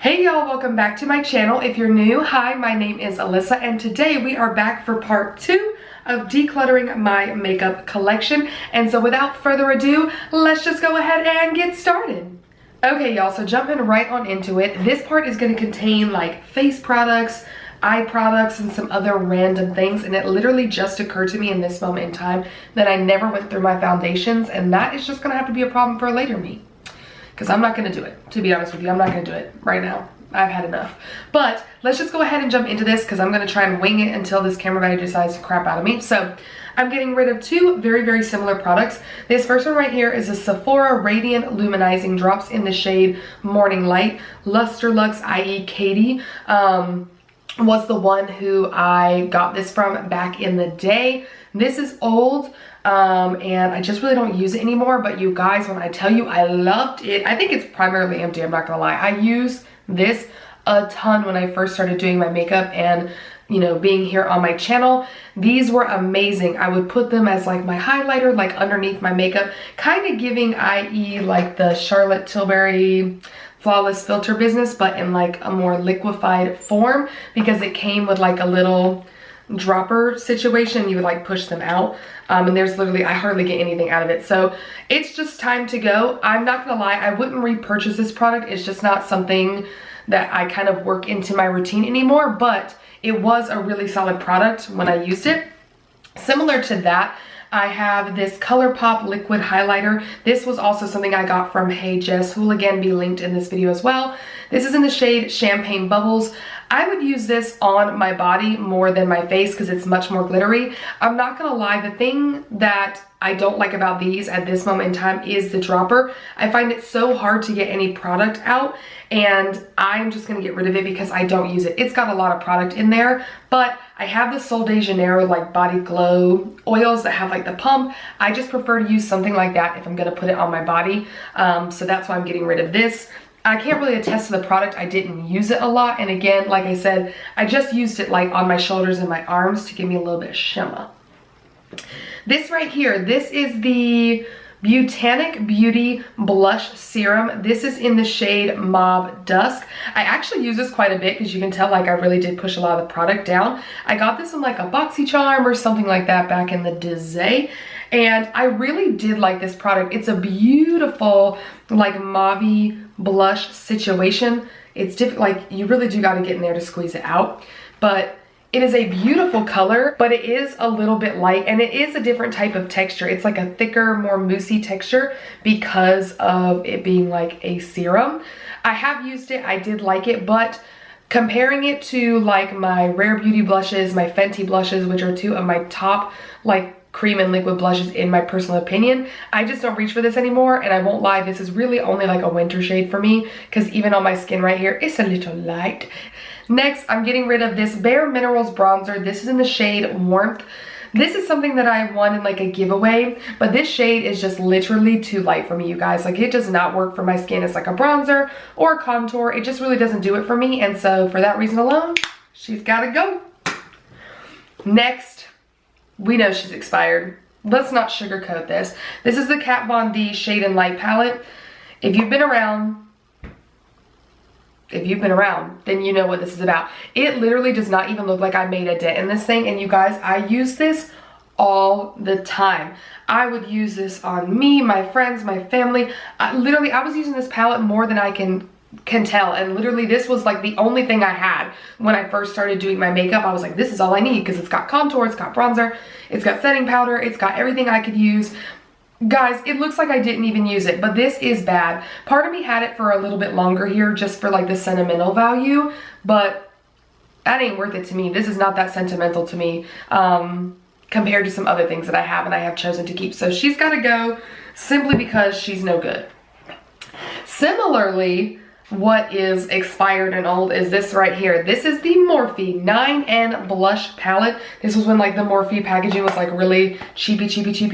Hey y'all, welcome back to my channel. If you're new, hi, my name is Alyssa and today we are back for part 2 of decluttering my makeup collection. And so without further ado, let's just go ahead and get started. Okay y'all, so jumping right on into it. This part is going to contain like face products, eye products, and some other random things. And it literally just occurred to me in this moment in time that I never went through my foundations, and that is just going to have to be a problem for a later me. Because I'm not going to do it, to be honest with you. I'm not going to do it right now. I've had enough. But let's just go ahead and jump into this because I'm going to try and wing it until this camera battery decides to crap out of me. So I'm getting rid of two very similar products. This first one right here is a Sephora Radiant Luminizing Drops in the shade Morning Light. Luster Lux, i.e. Katie, was the one who I got this from back in the day. This is old. And I just really don't use it anymore, but you guys, when I tell you I loved it, I think it's primarily empty, I'm not gonna lie. I use this a ton when I first started doing my makeup and, you know, being here on my channel. These were amazing. I would put them as like my highlighter, like underneath my makeup, kind of giving, i.e. like the Charlotte Tilbury Flawless Filter business, but in like a more liquefied form, because it came with like a little dropper situation. You would like push them out, and there's literally, I hardly get anything out of it. So it's just time to go. I'm not gonna lie, I wouldn't repurchase this product. It's just not something that I kind of work into my routine anymore, but it was a really solid product when I used it. Similar to that, I have this ColourPop liquid highlighter. This was also something I got from Hey Jess, who will again be linked in this video as well. This is in the shade Champagne Bubbles. I would use this on my body more than my face because it's much more glittery. I'm not gonna lie, the thing that I don't like about these at this moment in time is the dropper. I find it so hard to get any product out, and I'm just gonna get rid of it because I don't use it. It's got a lot of product in there, but I have the Sol de Janeiro like body glow oils that have like the pump. I just prefer to use something like that if I'm gonna put it on my body. So that's why I'm getting rid of this. I can't really attest to the product. I didn't use it a lot. And again, like I said, I just used it like on my shoulders and my arms to give me a little bit of shimmer. This right here, this is the Botanic Beauty Blush Serum. This is in the shade Mauve Dusk. I actually use this quite a bit because you can tell like I really did push a lot of the product down. I got this in like a BoxyCharm or something like that back in the day. And I really did like this product. It's a beautiful like mauve blush situation. It's different, like you really do got to get in there to squeeze it out. But it is a beautiful color, but it is a little bit light and it is a different type of texture. It's like a thicker, more moussey texture because of it being like a serum. I have used it, I did like it, but comparing it to like my Rare Beauty blushes, my Fenty blushes, which are two of my top like cream and liquid blushes in my personal opinion, I just don't reach for this anymore. And I won't lie, this is really only like a winter shade for me because even on my skin right here, it's a little light. Next, I'm getting rid of this Bare Minerals bronzer. This is in the shade Warmth. This is something that I won in like a giveaway, but this shade is just literally too light for me, you guys. Like it does not work for my skin as like a bronzer or a contour. It just really doesn't do it for me. And so for that reason alone, she's gotta go. Next, we know she's expired. Let's not sugarcoat this. This is the Kat Von D Shade and Light palette. If you've been around, then you know what this is about. It literally does not even look like I made a dent in this thing. And you guys, I use this all the time. I would use this on me, my friends, my family. I was using this palette more than I can tell, and literally this was like the only thing I had when I first started doing my makeup. I was like, this is all I need because it's got contour, it's got bronzer, it's got setting powder, it's got everything I could use. Guys, it looks like I didn't even use it, but this is bad. Part of me had it for a little bit longer here just for like the sentimental value, but that ain't worth it to me. This is not that sentimental to me compared to some other things that I have and I have chosen to keep. So she's got to go simply because she's no good. Similarly, what is expired and old is this right here. This is the Morphe 9N Blush Palette. This was when like the Morphe packaging was like really cheapy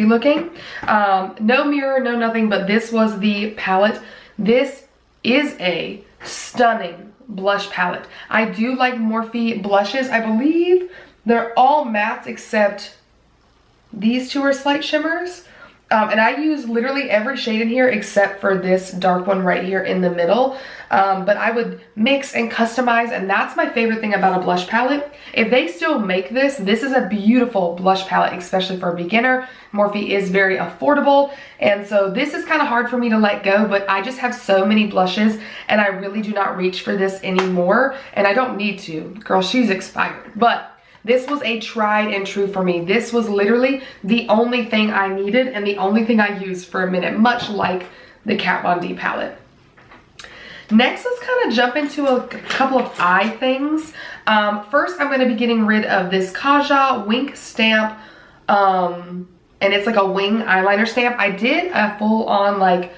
looking. No mirror, no nothing, but this was the palette. This is a stunning blush palette. I do like Morphe blushes. I believe they're all mattes except these two are slight shimmers. And I use literally every shade in here except for this dark one right here in the middle. But I would mix and customize, and that's my favorite thing about a blush palette. If they still make this, this is a beautiful blush palette, especially for a beginner. Morphe is very affordable, and so this is kind of hard for me to let go, but I just have so many blushes, and I really do not reach for this anymore, and I don't need to. Girl, she's expired. But this was a tried and true for me. This was literally the only thing I needed and the only thing I used for a minute, much like the Kat Von D palette. Next, let's kind of jump into a couple of eye things. First, I'm going to be getting rid of this Kaja Wink Stamp, and it's like a wing eyeliner stamp. I did a full-on, like,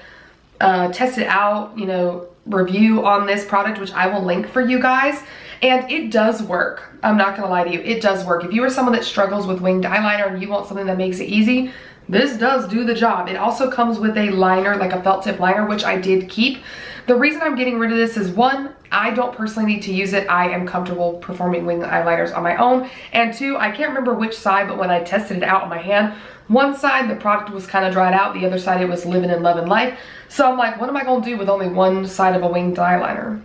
test it out, you know, review on this product, which I will link for you guys, and it does work. I'm not going to lie to you. It does work. If you are someone that struggles with winged eyeliner and you want something that makes it easy, this does do the job. It also comes with a liner, like a felt tip liner, which I did keep. The reason I'm getting rid of this is, one, I don't personally need to use it. I am comfortable performing wing eyeliners on my own. And two, I can't remember which side, but when I tested it out on my hand, one side the product was kind of dried out, the other side it was living and loving life. So I'm like, what am I going to do with only one side of a winged eyeliner?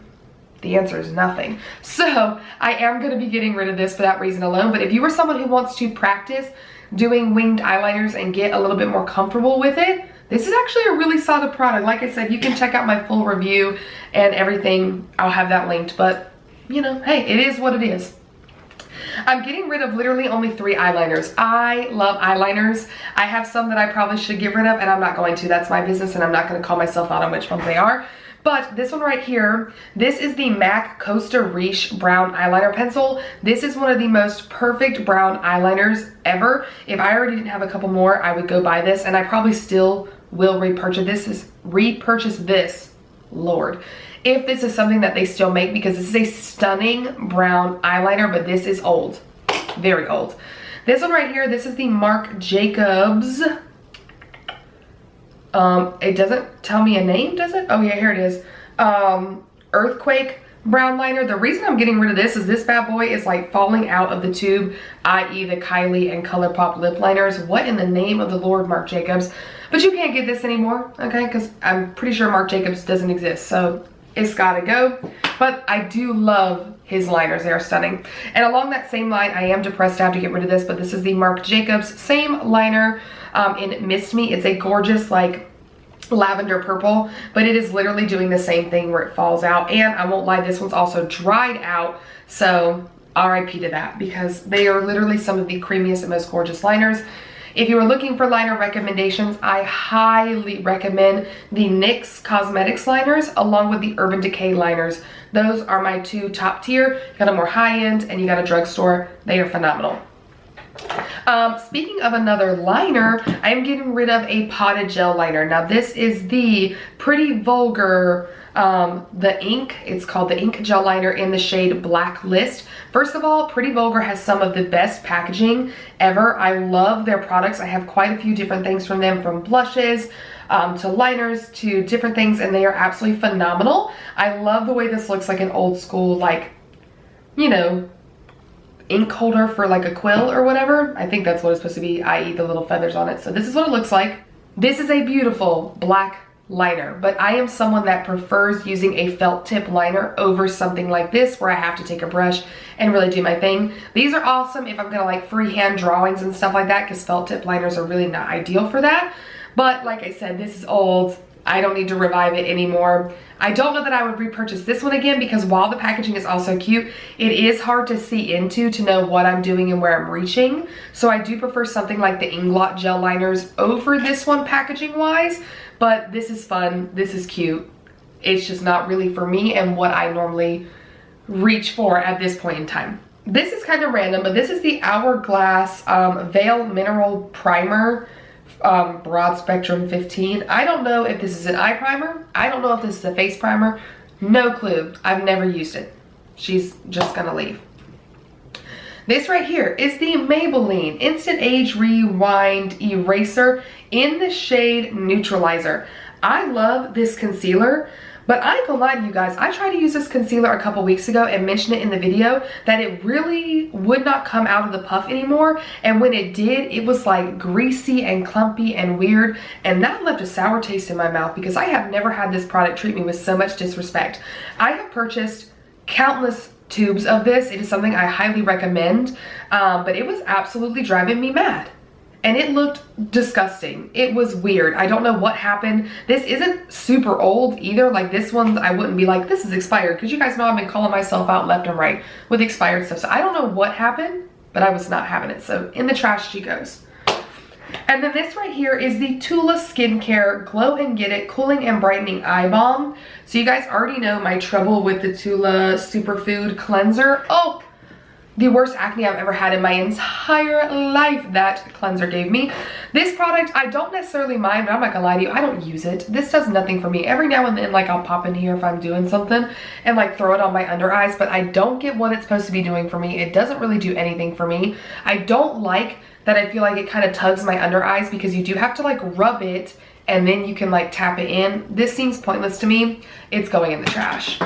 The answer is nothing. So I am going to be getting rid of this for that reason alone. But if you are someone who wants to practice doing winged eyeliners and get a little bit more comfortable with it, this is actually a really solid product. Like I said, you can check out my full review and everything. I'll have that linked, but you know, hey, it is what it is. I'm getting rid of literally only 3 eyeliners. I love eyeliners. I have some that I probably should get rid of, and I'm not going to. That's my business, and I'm not going to call myself out on which ones they are. But this one right here, this is the MAC Costa Riche Brown Eyeliner Pencil. This is one of the most perfect brown eyeliners ever. If I already didn't have a couple more, I would go buy this, and I probably still will repurchase this, Lord, if this is something that they still make, because this is a stunning brown eyeliner, but this is old, very old. This one right here, this is the Marc Jacobs. It doesn't tell me a name, does it? Oh yeah, here it is. Earthquake brown liner. The reason I'm getting rid of this is this bad boy is like falling out of the tube, i.e. the Kylie and ColourPop lip liners. What in the name of the Lord, Marc Jacobs? But you can't get this anymore, okay? Because I'm pretty sure Marc Jacobs doesn't exist, so it's gotta go. But I do love his liners. They are stunning. And along that same line, I am depressed to have to get rid of this, but this is the Marc Jacobs same liner in Mist Me. It's a gorgeous, like, lavender purple, but it is literally doing the same thing where it falls out. And I won't lie, this one's also dried out, so RIP to that, because they are literally some of the creamiest and most gorgeous liners. If you are looking for liner recommendations, I highly recommend the NYX Cosmetics liners along with the Urban Decay liners. Those are my 2 top tier. You got a more high end and you got a drugstore. They are phenomenal. Speaking of another liner, I am getting rid of a potted gel liner. Now this is the Pretty Vulgar, the ink. It's called the Ink Gel Liner in the shade Blacklist. First of all, Pretty Vulgar has some of the best packaging ever. I love their products. I have quite a few different things from them, from blushes to liners to different things, and they are absolutely phenomenal. I love the way this looks like an old school, like, you know, ink holder for like a quill or whatever. I think that's what it's supposed to be, i.e. the little feathers on it. So this is what it looks like. This is a beautiful black liner, but I am someone that prefers using a felt tip liner over something like this where I have to take a brush and really do my thing. These are awesome if I'm gonna like freehand drawings and stuff like that, because felt tip liners are really not ideal for that. But like I said, this is old. I don't need to revive it anymore. I don't know that I would repurchase this one again, because while the packaging is also cute, it is hard to see into to know what I'm doing and where I'm reaching. So I do prefer something like the Inglot gel liners over this one packaging wise, but this is fun, this is cute. It's just not really for me and what I normally reach for at this point in time. This is kind of random, but this is the Hourglass Veil Mineral Primer. Broad Spectrum 15. I don't know if this is an eye primer. I don't know if this is a face primer. No clue. I've never used it. She's just gonna leave. This right here is the Maybelline Instant Age Rewind Eraser in the shade Neutralizer. I love this concealer, But I ain't gonna lie to you guys, I tried to use this concealer a couple weeks ago and mentioned it in the video that it really would not come out of the puff anymore. And when it did, it was like greasy and clumpy and weird. And that left a sour taste in my mouth because I have never had this product treat me with so much disrespect. I have purchased countless tubes of this. It is something I highly recommend, but it was absolutely driving me mad. And it looked disgusting. It was weird. I don't know what happened. This isn't super old either. Like this one, I wouldn't be like, this is expired. Because you guys know I've been calling myself out left and right with expired stuff. So I don't know what happened, but I was not having it. So in the trash she goes. And then this right here is the Tula Skincare Glow and Get It Cooling and Brightening Eye Balm. So you guys already know my trouble with the Tula Superfood Cleanser. Oh, the worst acne I've ever had in my entire life that cleanser gave me. This product, I don't necessarily mind, but I'm not gonna lie to you, I don't use it. This does nothing for me. Every now and then, like I'll pop in here if I'm doing something and like throw it on my under eyes, but I don't get what it's supposed to be doing for me. It doesn't really do anything for me. I don't like that I feel like it kind of tugs my under eyes because you do have to like rub it and then you can like tap it in. This seems pointless to me. It's going in the trash.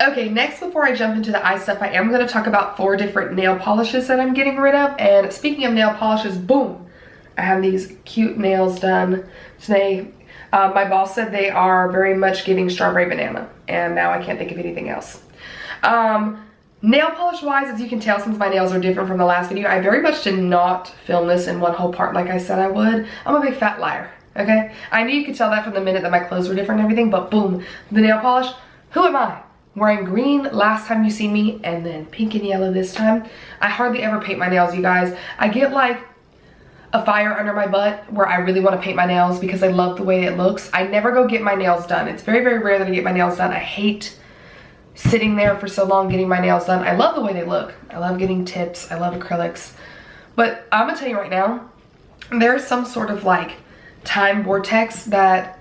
Okay, next before I jump into the eye stuff, I am going to talk about 4 different nail polishes that I'm getting rid of. And speaking of nail polishes, boom, I have these cute nails done today. My boss said they are very much giving strawberry banana, and now I can't think of anything else. Nail polish wise, as you can tell, since my nails are different from the last video, I very much did not film this in one whole part like I said I would. I'm a big fat liar, okay? I knew you could tell that from the minute that my clothes were different and everything, but boom, the nail polish, who am I? Wearing green last time you see me, and then pink and yellow this time. I hardly ever paint my nails, you guys. I get like a fire under my butt where I really want to paint my nails because I love the way it looks. I never go get my nails done. It's very, very rare that I get my nails done. I hate sitting there for so long getting my nails done. I love the way they look. I love getting tips. I love acrylics. But I'm gonna tell you right now, there's some sort of like time vortex that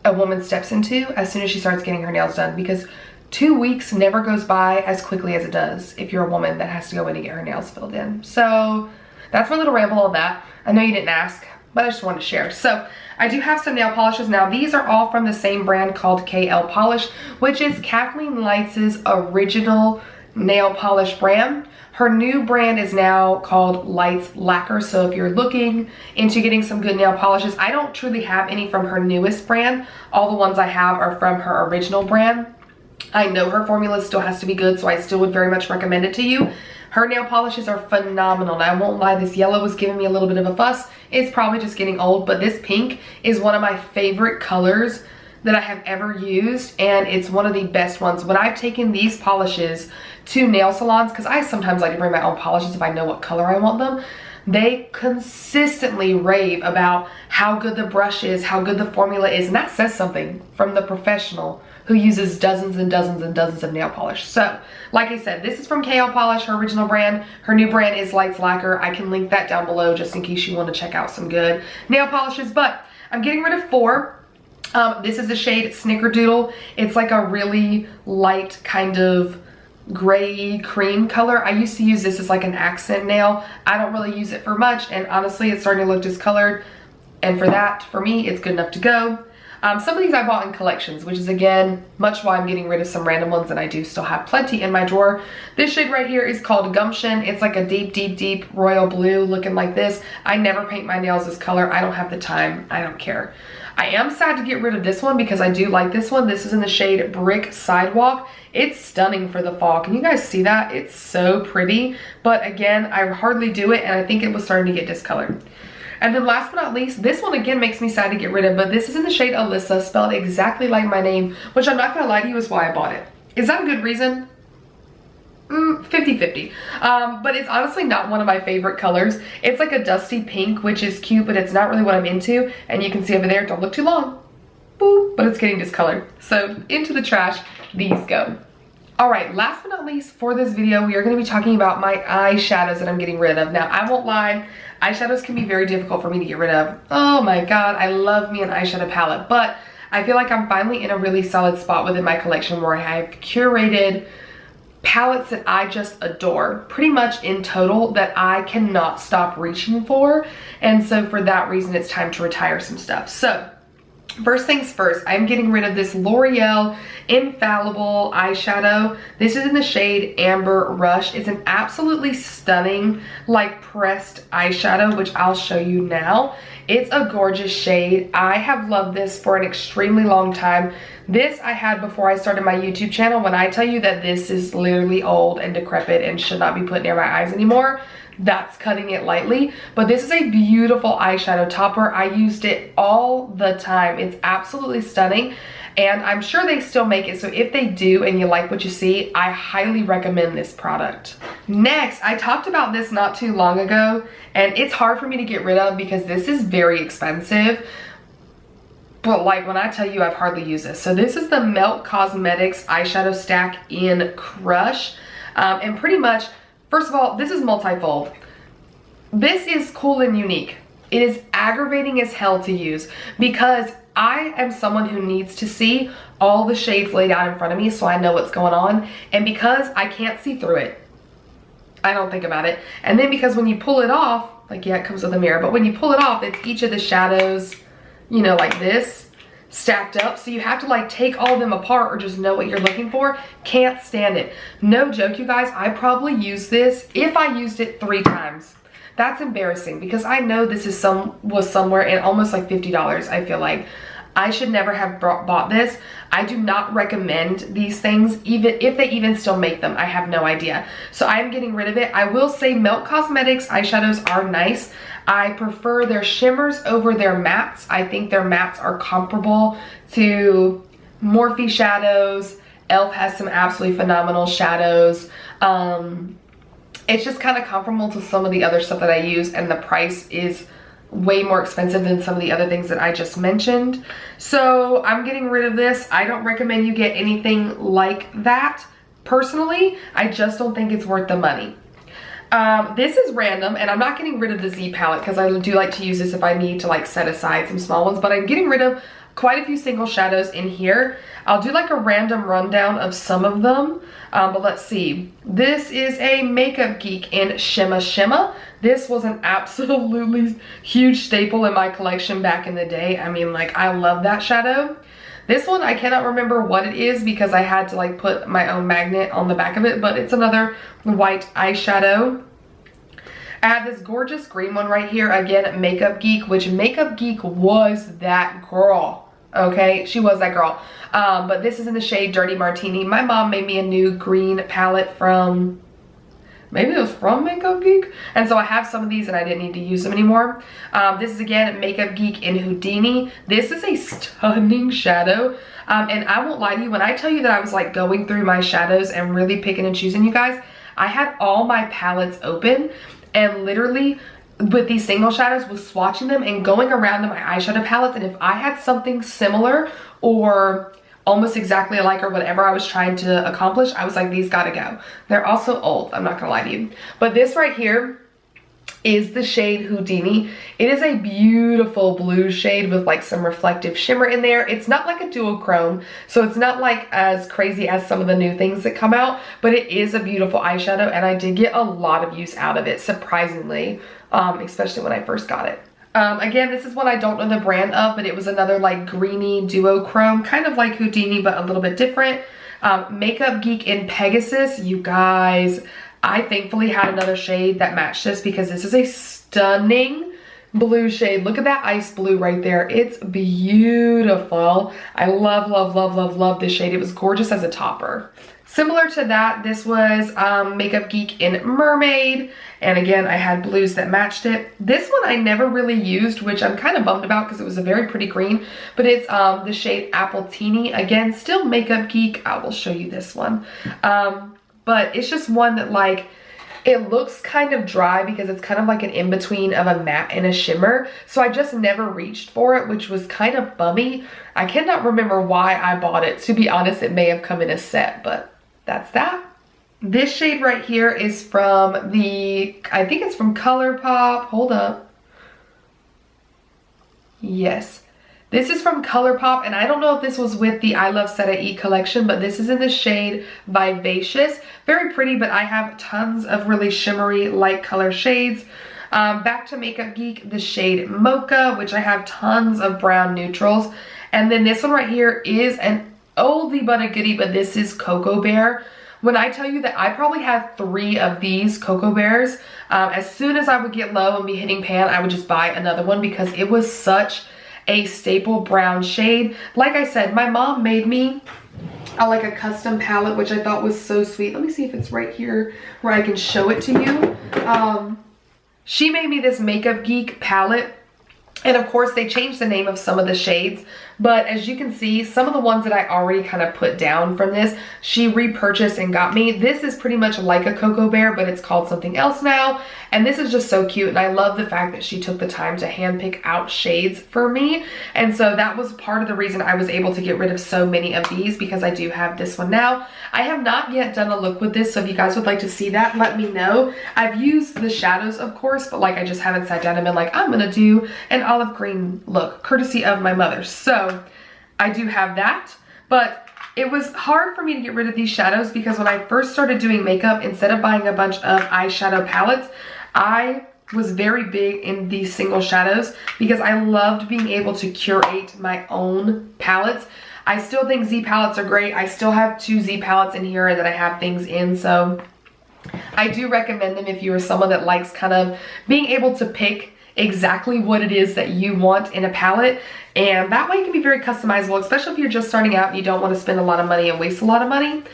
a woman steps into as soon as she starts getting her nails done, because 2 weeks never goes by as quickly as it does if you're a woman that has to go in and get her nails filled in. So that's my little ramble on that. I know you didn't ask, but I just wanted to share. So I do have some nail polishes. Now these are all from the same brand called KL Polish, which is Kathleen Lights' original nail polish brand. Her new brand is now called Lights Lacquer. So if you're looking into getting some good nail polishes, I don't truly have any from her newest brand. All the ones I have are from her original brand. I know her formula still has to be good, so I still would very much recommend it to you. Her nail polishes are phenomenal. Now, I won't lie, this yellow was giving me a little bit of a fuss. It's probably just getting old, but this pink is one of my favorite colors that I have ever used, and it's one of the best ones. When I've taken these polishes to nail salons, because I sometimes like to bring my own polishes if I know what color I want them, they consistently rave about how good the brush is, how good the formula is, and that says something from the professional who uses dozens and dozens and dozens of nail polish. So, like I said, this is from KL Polish, her original brand. Her new brand is Lights Lacquer. I can link that down below just in case you want to check out some good nail polishes, but I'm getting rid of 4. This is the shade Snickerdoodle. It's like a really light kind of gray cream color. I used to use this as like an accent nail. I don't really use it for much, and honestly it's starting to look discolored, and for that, for me, it's good enough to go. Some of these I bought in collections, which is again much why I'm getting rid of some random ones, and I do still have plenty in my drawer. This shade right here is called Gumption. It's like a deep, deep, deep royal blue looking like this. I never paint my nails this color. I don't have the time. I don't care. I am sad to get rid of this one because I do like this one. This is in the shade Brick Sidewalk. It's stunning for the fall. Can you guys see that? It's so pretty. But again, I hardly do it, and I think it was starting to get discolored. And then last but not least, this one again makes me sad to get rid of, but this is in the shade Alyssa, spelled exactly like my name, which I'm not gonna lie to you is why I bought it. Is that a good reason? 50-50. But it's honestly not one of my favorite colors. It's like a dusty pink, which is cute, but it's not really what I'm into. And you can see over there, don't look too long. Boop, but it's getting discolored. So into the trash, these go. All right, last but not least for this video, we are gonna be talking about my eyeshadows that I'm getting rid of. Now, I won't lie, eyeshadows can be very difficult for me to get rid of. Oh my God, I love me an eyeshadow palette, but I feel like I'm finally in a really solid spot within my collection where I have curated palettes that I just adore, pretty much in total, that I cannot stop reaching for. And so for that reason, it's time to retire some stuff. So First things first, I'm getting rid of this L'Oreal Infallible eyeshadow. This is in the shade Amber Rush. It's an absolutely stunning, like, pressed eyeshadow, which I'll show you now. It's a gorgeous shade. I have loved this for an extremely long time. This I had before I started my YouTube channel. When I tell you that this is literally old and decrepit and should not be put near my eyes anymore, that's cutting it lightly. But this is a beautiful eyeshadow topper. I used it all the time. It's absolutely stunning, and I'm sure they still make it. So if they do and you like what you see, I highly recommend this product. Next, I talked about this not too long ago, and it's hard for me to get rid of because this is very expensive. But like, when I tell you, I've hardly used this. So this is the Melt Cosmetics eyeshadow stack in Crush. And pretty much, first of all, this is multifold. This is cool and unique. It is aggravating as hell to use because I am someone who needs to see all the shades laid out in front of me so I know what's going on. And because I can't see through it, I don't think about it. And then because when you pull it off, like, yeah, it comes with a mirror, but when you pull it off, it's each of the shadows, you know, like this, stacked up. So you have to like take all of them apart or just know what you're looking for. Can't stand it. No joke, you guys, I probably used this, if I used it 3 times. That's embarrassing because I know this is was somewhere in almost like $50, I feel like. I should never have bought this. I do not recommend these things, even if they even still make them. I have no idea. So I'm getting rid of it. I will say Melt Cosmetics eyeshadows are nice. I prefer their shimmers over their mattes. I think their mattes are comparable to Morphe shadows. e.l.f. has some absolutely phenomenal shadows. It's just kind of comparable to some of the other stuff that I use, and the price is way more expensive than some of the other things that I just mentioned. So I'm getting rid of this. I don't recommend you get anything like that. Personally, I just don't think it's worth the money. This is random, and I'm not getting rid of the Z palette because I do like to use this if I need to like set aside some small ones, but I'm getting rid of quite a few single shadows in here. I'll do like a random rundown of some of them, but let's see. This is a Makeup Geek in Shimma Shimma. This was an absolutely huge staple in my collection back in the day. I mean, like, I love that shadow. This one, I cannot remember what it is because I had to like put my own magnet on the back of it, but it's another white eyeshadow. I have this gorgeous green one right here, again, Makeup Geek, which Makeup Geek was that girl. Okay, she was that girl. But this is in the shade Dirty Martini. My mom made me a new green palette from, maybe it was from Makeup Geek. And so I have some of these and I didn't need to use them anymore. This is again Makeup Geek in Houdini. This is a stunning shadow. And I won't lie to you, when I tell you that I was like going through my shadows and really picking and choosing, you guys, I had all my palettes open and literally with these single shadows was swatching them and going around to my eyeshadow palettes, and if I had something similar or almost exactly alike or whatever I was trying to accomplish, I was like, these gotta go. They're also old, I'm not gonna lie to you. But this right here is the shade Houdini. It is a beautiful blue shade with like some reflective shimmer in there. It's not like a duochrome, so it's not like as crazy as some of the new things that come out, but it is a beautiful eyeshadow, and I did get a lot of use out of it, surprisingly, especially when I first got it. Again, this is one I don't know the brand of, but it was another like greeny duochrome, kind of like Houdini, but a little bit different. Makeup Geek in Pegasus, you guys, I thankfully had another shade that matched this because this is a stunning blue shade. Look at that ice blue right there. It's beautiful. I love, love, love, love, love this shade. It was gorgeous as a topper. Similar to that, this was Makeup Geek in Mermaid. And again, I had blues that matched it. This one I never really used, which I'm kind of bummed about because it was a very pretty green. But it's the shade Apple Teeny. Again, still Makeup Geek. I will show you this one. But it's just one that like, it looks kind of dry because it's kind of like an in-between of a matte and a shimmer. So I just never reached for it, which was kind of bummy. I cannot remember why I bought it. To be honest, it may have come in a set, but that's that. This shade right here is from I think it's from ColourPop. Hold up. Yes. This is from ColourPop, and I don't know if this was with the I Love Set I Eat collection, but this is in the shade Vivacious. Very pretty, but I have tons of really shimmery light color shades. Back to Makeup Geek, the shade Mocha, which I have tons of brown neutrals. And then this one right here is an oldie but a goodie, but this is Cocoa Bear. When I tell you that I probably have 3 of these Cocoa Bears, as soon as I would get low and be hitting pan, I would just buy another one because it was such a staple brown shade. Like I said, my mom made me like a custom palette, which I thought was so sweet. Let me see if it's right here where I can show it to you. She made me this Makeup Geek palette. And of course, they changed the name of some of the shades, but as you can see, some of the ones that I already kind of put down from this, she repurchased and got me. This is pretty much like a Cocoa Bear, but it's called something else now. And this is just so cute. And I love the fact that she took the time to handpick out shades for me. And so that was part of the reason I was able to get rid of so many of these, because I do have this one now. I have not yet done a look with this, so if you guys would like to see that, let me know. I've used the shadows, of course, but like I just haven't sat down and been like, I'm gonna do an olive green look, courtesy of my mother. So I do have that, but it was hard for me to get rid of these shadows because when I first started doing makeup, instead of buying a bunch of eyeshadow palettes, I was very big in these single shadows because I loved being able to curate my own palettes. I still think Z palettes are great. I still have 2 Z palettes in here that I have things in, so I do recommend them if you are someone that likes kind of being able to pick exactly what it is that you want in a palette, and that way it can be very customizable, especially if you're just starting out and you don't want to spend a lot of money and waste a lot of money.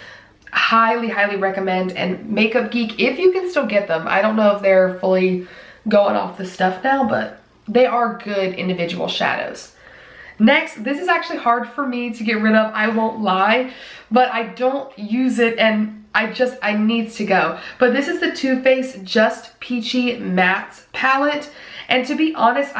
Highly, highly recommend. And Makeup Geek, if you can still get them. I don't know if they're fully going off the stuff now, but they are good individual shadows. Next, this is actually hard for me to get rid of, I won't lie, but I don't use it and I needs to go. But this is the Too Faced Just Peachy Mattes palette. And to be honest,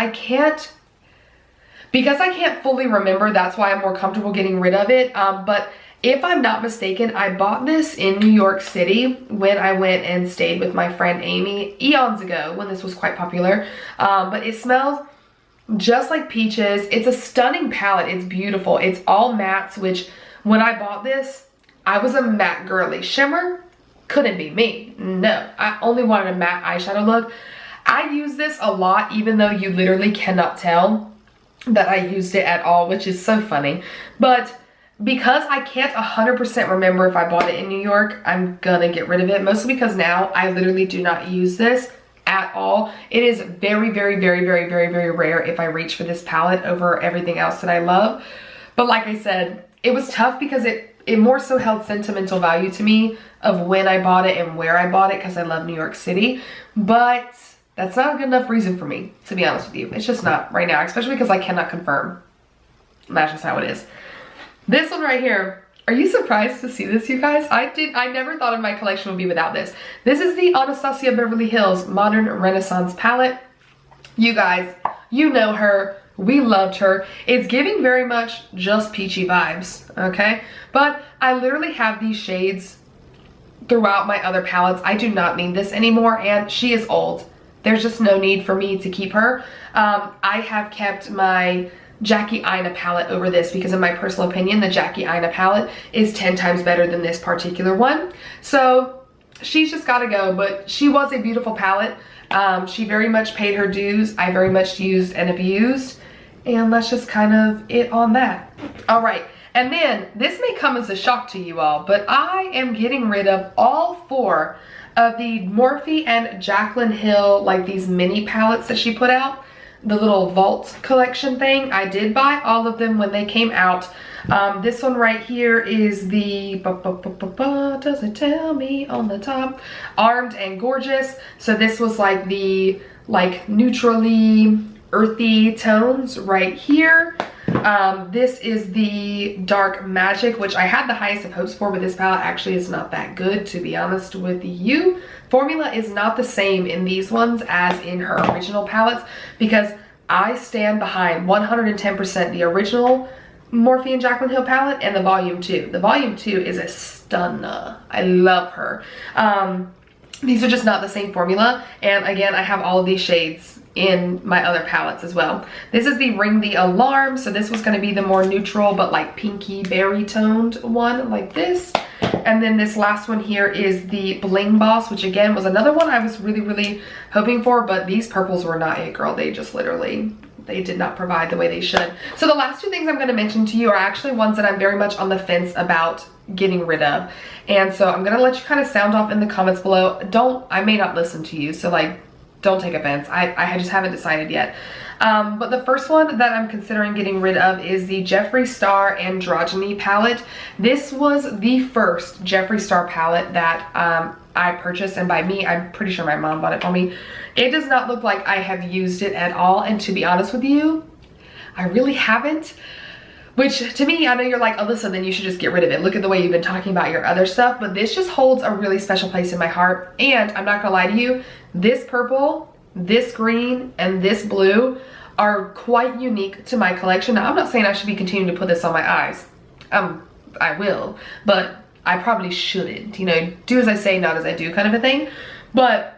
because I can't fully remember, that's why I'm more comfortable getting rid of it. But if I'm not mistaken, I bought this in New York City when I went and stayed with my friend Amy eons ago when this was quite popular. But it smells just like peaches. It's a stunning palette. It's beautiful. It's all mattes, which when I bought this, I was a matte girly. Shimmer couldn't be me. No, I only wanted a matte eyeshadow look. I use this a lot, even though you literally cannot tell that I used it at all, which is so funny. But because I can't 100% remember if I bought it in New York, I'm gonna get rid of it. Mostly because now I literally do not use this at all. It is very, very, very, very, very, very rare if I reach for this palette over everything else that I love. But like I said, it was tough because it more so held sentimental value to me of when I bought it and where I bought it, because I love New York City. But that's not a good enough reason for me, to be honest with you. It's just not right now, especially because I cannot confirm. That's just how it is. This one right here, are you surprised to see this, you guys? I never thought of my collection would be without this. This is the Anastasia Beverly Hills Modern Renaissance palette. You guys, you know her. We loved her. It's giving very much just peachy vibes, okay? But I literally have these shades throughout my other palettes. I do not need this anymore, and she is old. There's just no need for me to keep her. I have kept my Jackie Aina palette over this because in my personal opinion, the Jackie Aina palette is 10 times better than this particular one. So she's just gotta go, but she was a beautiful palette. She very much paid her dues. I very much used and abused. And that's just kind of it on that. All right, and then this may come as a shock to you all, but I am getting rid of all 4 of the Morphe and Jaclyn Hill, like these mini palettes that she put out, the little vault collection thing. I did buy all of them when they came out. This one right here is the, does it tell me on the top? Armed and Gorgeous. So this was like the neutrally earthy tones right here. This is the Dark Magic, which I had the highest of hopes for, but this palette actually is not that good, to be honest with you. Formula is not the same in these ones as in her original palettes, because I stand behind 110% the original Morphe and Jaclyn Hill palette and the Volume 2. The Volume 2 is a stunner. I love her. These are just not the same formula, and again, I have all of these shades in my other palettes as well. This is the Ring the Alarm, so this was going to be the more neutral but like pinky berry toned one like this. And then this last one here is the Bling Boss, which again was another one I was really, really hoping for, but these purples were not it, girl. They just literally they did not provide the way they should. So the last two things I'm going to mention to you are actually ones that I'm very much on the fence about getting rid of. And so I'm going to let you kind of sound off in the comments below. I may not listen to you, so like, don't take offense. I just haven't decided yet. But the first one that I'm considering getting rid of is the Jeffree Star Androgyny palette. This was the first Jeffree Star palette that I purchased, and by me, I'm pretty sure my mom bought it for me. It does not look like I have used it at all, and to be honest with you, I really haven't. Which to me, I know you're like, Alyssa, then you should just get rid of it. Look at the way you've been talking about your other stuff, but this just holds a really special place in my heart. And I'm not gonna lie to you, this purple, this green, and this blue are quite unique to my collection. Now, I'm not saying I should be continuing to put this on my eyes. I will, but I probably shouldn't. You know, do as I say, not as I do kind of a thing. But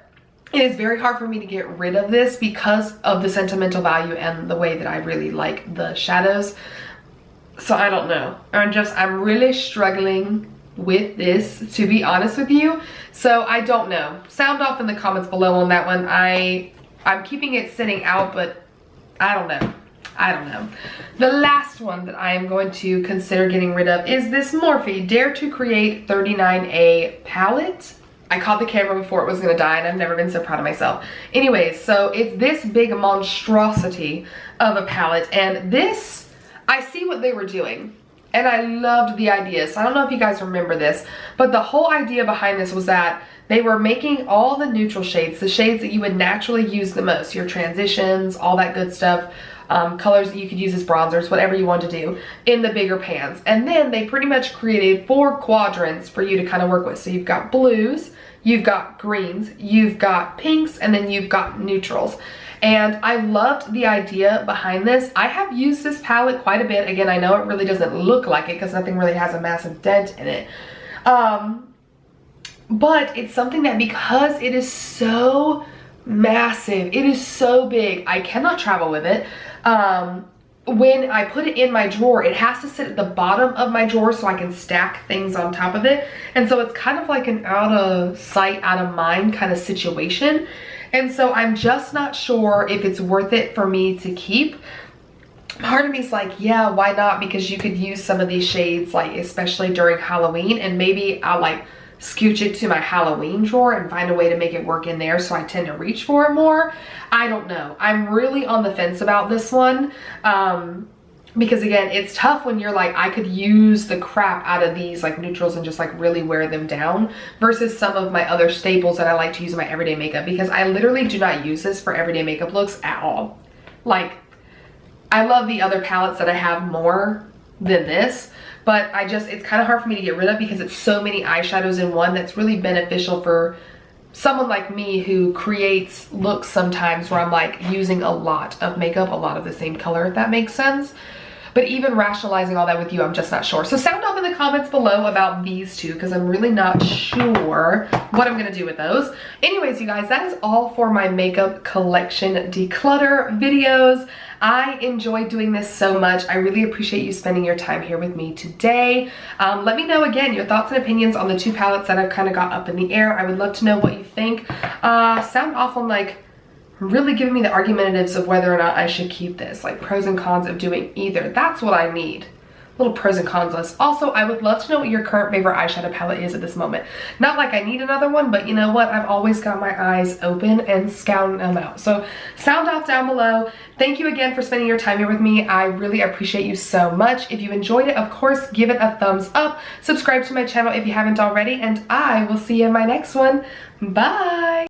it is very hard for me to get rid of this because of the sentimental value and the way that I really like the shadows. So I don't know. I'm really struggling with this, to be honest with you. So I don't know. Sound off in the comments below on that one. I'm keeping it sitting out, but I don't know. I don't know. The last one that I am going to consider getting rid of is this Morphe Dare to Create 39A palette. I caught the camera before it was gonna die, and I've never been so proud of myself. Anyways, so it's this big monstrosity of a palette, and this, I see what they were doing, and I loved the idea. So I don't know if you guys remember this, but the whole idea behind this was that they were making all the neutral shades, the shades that you would naturally use the most, your transitions, all that good stuff, colors that you could use as bronzers, whatever you want to do, in the bigger pans. And then they pretty much created 4 quadrants for you to kind of work with. So you've got blues, you've got greens, you've got pinks, and then you've got neutrals. And I loved the idea behind this. I have used this palette quite a bit. Again, I know it really doesn't look like it because nothing really has a massive dent in it. But it's something that, because it is so massive, it is so big, I cannot travel with it. When I put it in my drawer, it has to sit at the bottom of my drawer so I can stack things on top of it. And so it's kind of like an out of sight, out of mind kind of situation. And so I'm just not sure if it's worth it for me to keep. Part of me is like, yeah, why not? Because you could use some of these shades, like especially during Halloween, and maybe I'll like scooch it to my Halloween drawer and find a way to make it work in there so I tend to reach for it more. I don't know. I'm really on the fence about this one. Because again, it's tough when you're like, I could use the crap out of these like neutrals and just like really wear them down, versus some of my other staples that I like to use in my everyday makeup, because I literally do not use this for everyday makeup looks at all. Like, I love the other palettes that I have more than this, but it's kind of hard for me to get rid of because it's so many eyeshadows in one. That's really beneficial for someone like me who creates looks sometimes where I'm like using a lot of makeup, a lot of the same color, if that makes sense. But even rationalizing all that with you, I'm just not sure. So sound off in the comments below about these two, because I'm really not sure what I'm gonna do with those. Anyways, you guys, that is all for my makeup collection declutter videos. I enjoy doing this so much. I really appreciate you spending your time here with me today. Let me know again your thoughts and opinions on the 2 palettes that I've kind of got up in the air. I would love to know what you think. Sound off on like really giving me the argumentatives of whether or not I should keep this, like pros and cons of doing either. That's what I need. Little pros and cons list. Also, I would love to know what your current favorite eyeshadow palette is at this moment. Not like I need another one, but you know what? I've always got my eyes open and scouting them out. So sound off down below. Thank you again for spending your time here with me. I really appreciate you so much. If you enjoyed it, of course, give it a thumbs up. Subscribe to my channel if you haven't already, and I will see you in my next one. Bye.